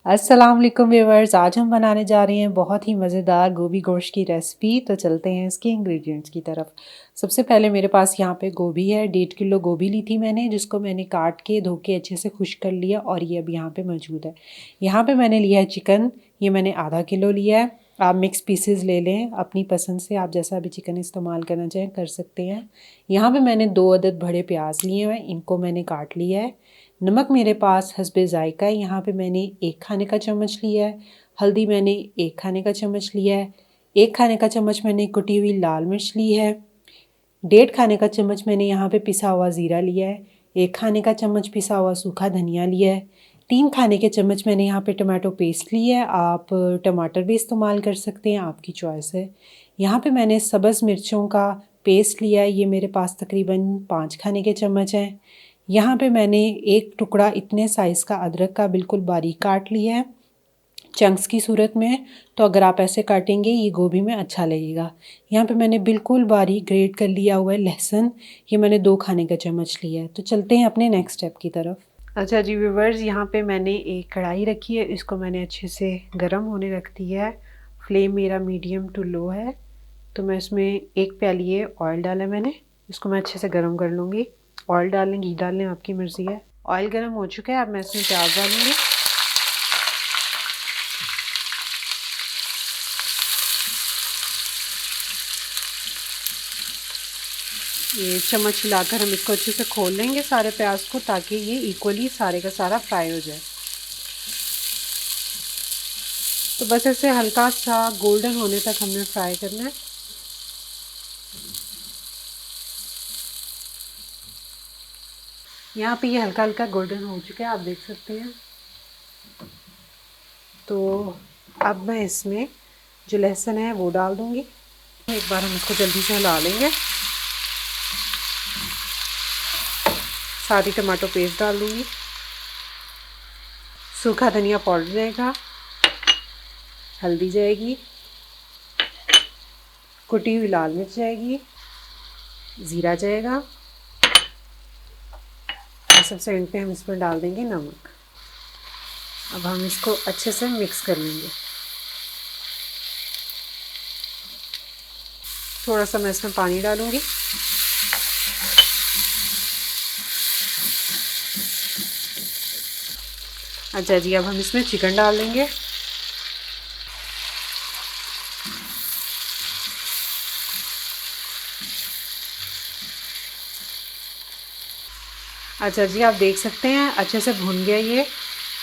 अस्सलाम वालेकुम व्यूअर्स। आज हम बनाने जा रहे हैं बहुत ही मज़ेदार गोभी गोश्त की रेसिपी। तो चलते हैं इसके इंग्रेडिएंट्स की तरफ। सबसे पहले मेरे पास यहाँ पे गोभी है, 1.5 किलो गोभी ली थी मैंने, जिसको मैंने काट के धो के अच्छे से खुश कर लिया और ये अब यहाँ पे मौजूद है। यहाँ पे मैंने लिया है चिकन, ये मैंने आधा किलो लिया है। आप मिक्स पीसेस ले लें अपनी पसंद से, आप जैसा भी चिकन इस्तेमाल करना चाहें कर सकते हैं। यहाँ पे मैंने 2 अदद बड़े प्याज लिए हुए हैं, इनको मैंने काट लिया है। नमक मेरे पास हस्बे ज़ायका है, यहाँ पे मैंने 1 खाने का चम्मच लिया है। हल्दी मैंने 1 खाने का चम्मच लिया है। 1 खाने का चम्मच मैंने कुटी हुई लाल मिर्च ली है। 1.5 खाने का चम्मच मैंने यहाँ पे पिसा हुआ ज़ीरा लिया है। 1 खाने का चम्मच पिसा हुआ सूखा धनिया लिया है। 3 खाने के चम्मच मैंने यहाँ पे टमाटो पेस्ट लिया है, आप टमाटर भी इस्तेमाल कर सकते हैं, आपकी चॉइस है। यहाँ पे मैंने सब्ज़ मिर्चों का पेस्ट लिया है, ये मेरे पास तकरीबन 5 खाने के चम्मच हैं। यहाँ पे मैंने एक टुकड़ा इतने साइज़ का अदरक का बिल्कुल बारीक काट लिया है चंक्स की सूरत में, तो अगर आप ऐसे काटेंगे ये गोभी में अच्छा लगेगा। यहाँ पे मैंने बिल्कुल बारीक ग्रेट कर लिया हुआ है लहसुन, ये मैंने 2 खाने का चम्मच लिया है। तो चलते हैं अपने नेक्स्ट स्टेप की तरफ। अच्छा जी व्यूवर्स, यहाँ पे मैंने एक कढ़ाई रखी है, इसको मैंने अच्छे से गर्म होने रख दिया है। फ्लेम मेरा मीडियम टू लो है। तो मैं इसमें 1 प्याली ऑयल डाला है मैंने, इसको मैं अच्छे से गर्म कर लूँगी। ऑयल डालें, घी डालें, आपकी मर्ज़ी है। ऑयल गर्म हो चुका है, अब मैं इसमें प्याज डालूँगी। ये चम्मच हिलाकर हम इसको अच्छे से खोल लेंगे सारे प्याज को, ताकि ये इक्वली सारे का सारा फ्राई हो जाए। तो बस ऐसे हल्का सा गोल्डन होने तक हमने फ्राई करना है। यहाँ पे ये हल्का हल्का गोल्डन हो चुका है, आप देख सकते हैं। तो अब मैं इसमें जो लहसुन है वो डाल दूँगी। एक बार हम इसको जल्दी से हिला लेंगे। साथ ही टमाटो पेस्ट डाल दूँगी। सूखा धनिया पाउडर जाएगा, हल्दी जाएगी, कुटी हुई लाल मिर्च जाएगी, ज़ीरा जाएगा और सबसे एंड पे हम इसमें डाल देंगे नमक। अब हम इसको अच्छे से मिक्स कर लेंगे। थोड़ा सा मैं इसमें पानी डालूँगी। अच्छा जी, अब हम इसमें चिकन डाल देंगे। अच्छा जी, आप देख सकते हैं अच्छे से भुन गया ये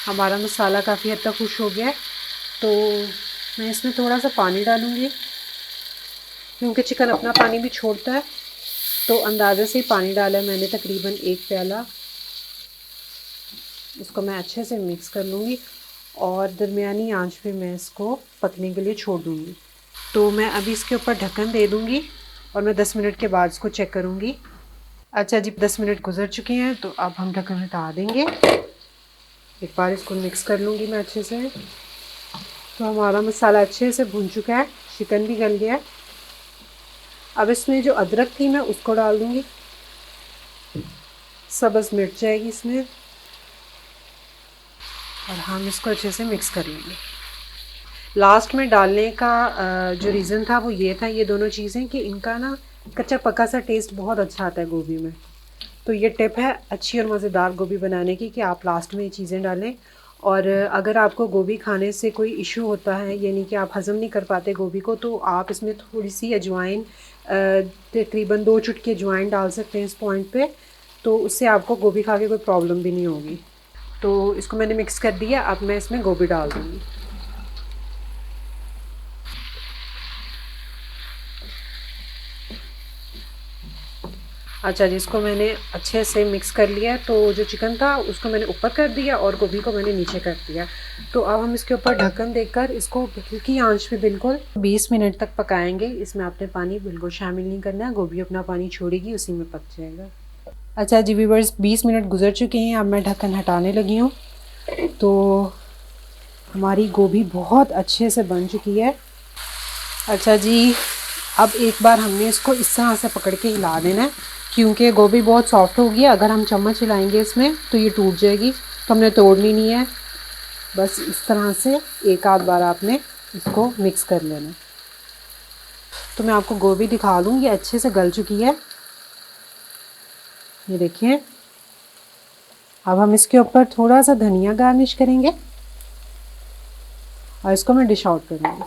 हमारा मसाला, काफ़ी हद तक खुश हो गया है। तो मैं इसमें थोड़ा सा पानी डालूँगी, क्योंकि चिकन अपना पानी भी छोड़ता है, तो अंदाज़े से ही पानी डाला है मैंने, तकरीबन 1 प्याला। इसको मैं अच्छे से मिक्स कर लूँगी और दरमियानी आंच पे मैं इसको पकने के लिए छोड़ दूँगी। तो मैं अभी इसके ऊपर ढक्कन दे दूँगी और मैं 10 मिनट के बाद इसको चेक करूँगी। अच्छा जी, 10 मिनट गुजर चुके हैं, तो अब हम ढक्कन हटा देंगे। एक बार इसको मिक्स कर लूँगी मैं अच्छे से। तो हमारा मसाला अच्छे से भुन चुका है, चिकन भी गल गया है। अब इसमें जो अदरक थी मैं उसको डाल दूँगी। सब्ज़ मिर्च जाएगी इसमें और हम इसको अच्छे से मिक्स कर लेंगे। लास्ट में डालने का जो रीज़न था वो ये था, ये दोनों चीज़ें, कि इनका ना कच्चा पक्का सा टेस्ट बहुत अच्छा आता है गोभी में। तो ये टिप है अच्छी और मज़ेदार गोभी बनाने की, कि आप लास्ट में ये चीज़ें डालें। और अगर आपको गोभी खाने से कोई इशू होता है, यानी कि आप हज़म नहीं कर पाते गोभी को, तो आप इसमें थोड़ी सी अजवाइन, तकरीबन 2 चुटकी अजवाइन डाल सकते हैं इस पॉइंट पे। तो उससे आपको गोभी खा के कोई प्रॉब्लम भी नहीं होगी। तो इसको मैंने मिक्स कर दिया, अब मैं इसमें गोभी डाल दूँगी। अच्छा जी, इसको मैंने अच्छे से मिक्स कर लिया। तो जो चिकन था उसको मैंने ऊपर कर दिया और गोभी को मैंने नीचे कर दिया। तो अब हम इसके ऊपर ढक्कन देकर इसको हल्की आंच पे बिल्कुल 20 मिनट तक पकाएंगे। इसमें आपने पानी बिल्कुल शामिल नहीं करना है, गोभी अपना पानी छोड़ेगी, उसी में पक जाएगा। अच्छा जी व्यूअर्स, 20 मिनट गुजर चुके हैं, अब मैं ढक्कन हटाने लगी हूँ। तो हमारी गोभी बहुत अच्छे से बन चुकी है। अच्छा जी, अब एक बार हमने इसको इस तरह से पकड़ के हिला देना है, क्योंकि गोभी बहुत सॉफ्ट होगी। अगर हम चम्मच हिलाएंगे इसमें तो ये टूट जाएगी, तो हमने तोड़नी नहीं है। बस इस तरह से एक आध बार आपने इसको मिक्स कर लेना। तो मैं आपको गोभी दिखा दूँ, ये अच्छे से गल चुकी है, ये देखिए। अब हम इसके ऊपर थोड़ा सा धनिया गार्निश करेंगे और इसको मैं डिश आउट करूँगी।